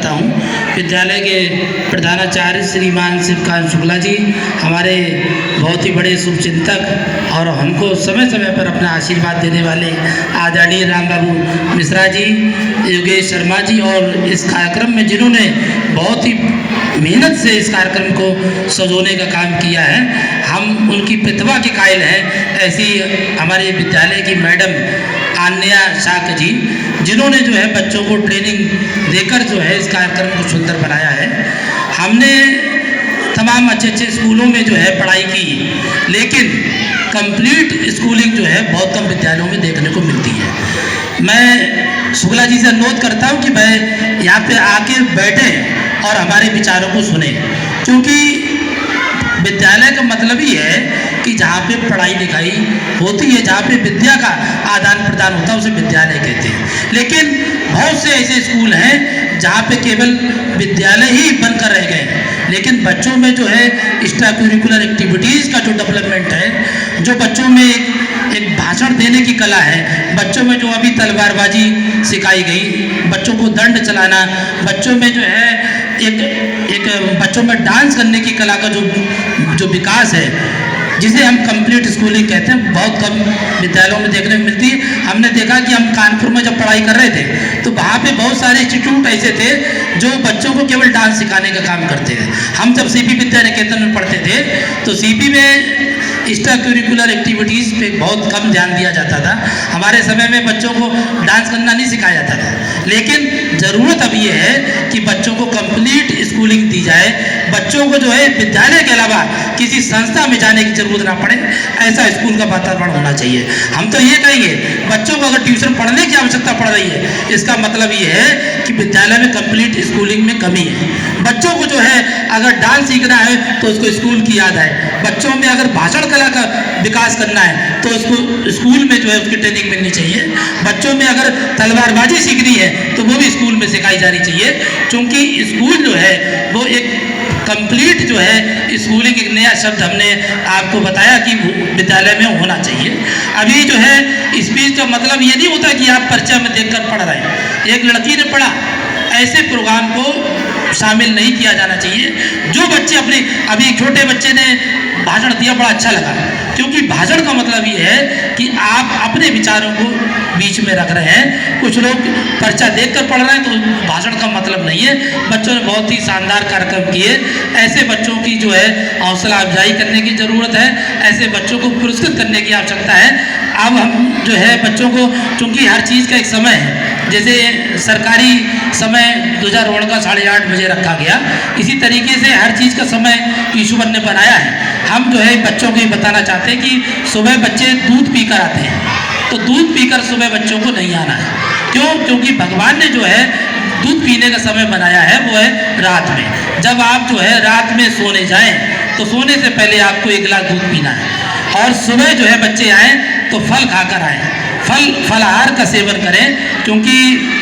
करता हूँ विद्यालय के प्रधानाचार्य श्रीमान शिवकांत शुक्ला जी, हमारे बहुत ही बड़े शुभचिंतक और हमको समय समय पर अपना आशीर्वाद देने वाले आदरणीय राम बाबू मिश्रा जी, योगेश शर्मा जी, और इस कार्यक्रम में जिन्होंने बहुत ही मेहनत से इस कार्यक्रम को सजोने का काम किया है, हम उनकी प्रतिभा के कायल हैं। ऐसी हमारे विद्यालय की मैडम आन्या शाक जी, जिन्होंने जो है बच्चों को ट्रेनिंग देकर जो है इस कार्यक्रम को सुंदर बनाया है। हमने तमाम अच्छे अच्छे स्कूलों में जो है पढ़ाई की, लेकिन कंप्लीट स्कूलिंग जो है बहुत कम विद्यालयों में देखने को मिलती है। मैं शुक्ला जी से अनुरोध करता हूं कि भाई यहाँ पे आके बैठें और हमारे विचारों को सुने, क्योंकि विद्यालय का मतलब ही है कि जहाँ पे पढ़ाई लिखाई होती है, जहाँ पे विद्या का आदान प्रदान होता है, उसे विद्यालय कहते हैं। लेकिन बहुत से ऐसे स्कूल हैं जहाँ पे केवल विद्यालय ही बनकर रह गए, लेकिन बच्चों में जो है एक्स्ट्रा करिकुलर एक्टिविटीज़ का जो डेवलपमेंट है, जो बच्चों में एक भाषण देने की कला है, बच्चों में जो अभी तलवारबाजी सिखाई गई, बच्चों को दंड चलाना, बच्चों में जो है एक बच्चों में डांस करने की कला का जो विकास है, जिसे हम कंप्लीट स्कूलिंग कहते हैं, बहुत कम विद्यालयों में देखने को मिलती है। हमने देखा कि हम कानपुर में जब पढ़ाई कर रहे थे तो वहाँ पे बहुत सारे इंस्टीट्यूट ऐसे थे जो बच्चों को केवल डांस सिखाने का काम करते थे। हम जब सीपी विद्या निकेतन में पढ़ते थे तो सीपी में एक्स्ट्रा करिकुलर एक्टिविटीज़ पे बहुत कम ध्यान दिया जाता था। हमारे समय में बच्चों को डांस करना नहीं सिखाया जाता था, लेकिन ज़रूरत अब ये है कि बच्चों को कंप्लीट स्कूलिंग दी जाए, बच्चों को जो है विद्यालय के अलावा किसी संस्था में जाने की जरूरत ना पड़े, ऐसा स्कूल का वातावरण होना चाहिए। हम तो ये कहेंगे, बच्चों को अगर ट्यूशन पढ़ने की आवश्यकता पड़ रही है, इसका मतलब ये है कि विद्यालय में कंप्लीट स्कूलिंग में कमी है। बच्चों को जो है अगर डांस सीखना है तो उसको स्कूल की याद आए, बच्चों में अगर भाषण कला का विकास करना है तो उसको स्कूल में जो है उसकी ट्रेनिंग मिलनी चाहिए। बच्चों में अगर तलवारबाजी सीखनी है तो वो भी स्कूल में सिखाई जानी चाहिए, क्योंकि स्कूल जो है वो एक कंप्लीट जो है स्कूलिंग, एक नया शब्द हमने आपको बताया कि विद्यालय में होना चाहिए। अभी जो है स्पीच का मतलब ये नहीं होता कि आप पर्चा में देखकर पढ़ रहे हैं। एक लड़की ने पढ़ा, ऐसे प्रोग्राम को शामिल नहीं किया जाना चाहिए। जो बच्चे अपने, अभी छोटे बच्चे ने भाषण दिया, बड़ा अच्छा लगा, क्योंकि भाषण का मतलब ये है कि आप अपने विचारों को बीच में रख रहे हैं। कुछ लोग पर्चा देखकर पढ़ रहे हैं तो भाषण का मतलब नहीं है। बच्चों ने बहुत ही शानदार कार्यक्रम किए। ऐसे बच्चों की जो है हौसला अफजाई करने की ज़रूरत है, ऐसे बच्चों को पुरस्कृत करने की आवश्यकता है। अब हम जो है बच्चों को, चूँकि हर चीज़ का एक समय है, जैसे सरकारी समय ध्वजारोहण का 8:30 बजे रखा गया, इसी तरीके से हर चीज़ का समय ईश्वर ने बनाया है। हम जो है बच्चों को ये बताना चाहते हैं कि सुबह बच्चे दूध पीकर आते हैं, तो दूध पीकर सुबह बच्चों को नहीं आना है। क्यों? क्योंकि भगवान ने जो है दूध पीने का समय बनाया है वो है रात में। जब आप जो है रात में सोने जाएं तो सोने से पहले आपको 1 गिलास दूध पीना है, और सुबह जो है बच्चे आएँ तो फल खाकर आएँ, फलाहार का सेवन करें, क्योंकि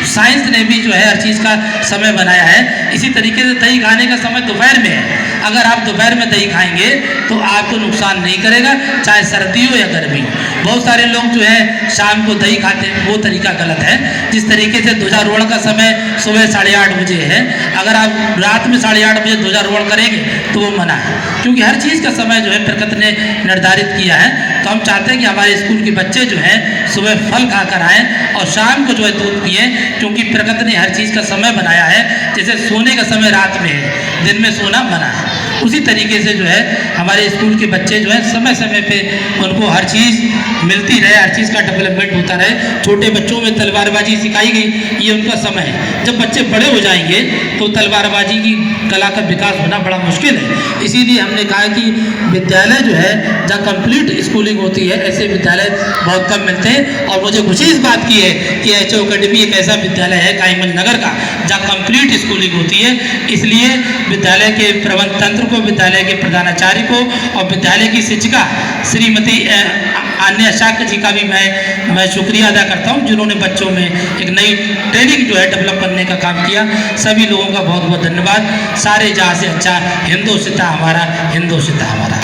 साइंस ने भी जो है हर चीज़ का समय बनाया है। इसी तरीके से दही खाने का समय दोपहर में है। अगर आप दोपहर में दही खाएंगे तो आपको नुकसान नहीं करेगा, चाहे सर्दी हो या गर्मी हो। बहुत सारे लोग जो है शाम को दही खाते हैं, वो तरीका गलत है। जिस तरीके से ध्वजारोहण का समय सुबह 8:30 बजे है, अगर आप रात में 8:30 बजे ध्वजारोहण करेंगे तो वो मना है, क्योंकि हर चीज़ का समय जो है प्रकृति ने निर्धारित किया है। तो हम चाहते हैं कि हमारे स्कूल के बच्चे जो हैं सुबह फल खाकर आएँ और शाम को जो है दूध पिएँ, क्योंकि प्रकृति ने हर चीज़ का समय बनाया है। जैसे सोने का समय रात में है, दिन में सोना मना है, उसी तरीके से जो है हमारे स्कूल के बच्चे जो है समय समय पे उनको हर चीज़ मिलती रहे, हर चीज़ का डेवलपमेंट होता रहे। छोटे बच्चों में तलवारबाजी सिखाई गई, ये उनका समय है। जब बच्चे बड़े हो जाएंगे तो तलवारबाजी की कला का विकास होना बड़ा मुश्किल है। इसीलिए हमने कहा कि विद्यालय जो है जहाँ कंप्लीट स्कूलिंग होती है, ऐसे विद्यालय बहुत कम मिलते हैं। और मुझे खुशी इस बात की है कि एचओ अकेडमी एक ऐसा विद्यालय है कायमगंज नगर का जहाँ कंप्लीट स्कूलिंग होती है। इसलिए विद्यालय के प्रबंध तंत्र को, विद्यालय के प्रधानाचार्य को और विद्यालय की शिक्षिका श्रीमती आन्या शाक जी का भी मैं शुक्रिया अदा करता हूं, जिन्होंने बच्चों में एक नई ट्रेनिंग जो है डेवलप करने का काम किया। सभी लोगों का बहुत बहुत धन्यवाद। सारे जहाँ से अच्छा हिंदोस्तान हमारा, हिंदोस्तान हमारा।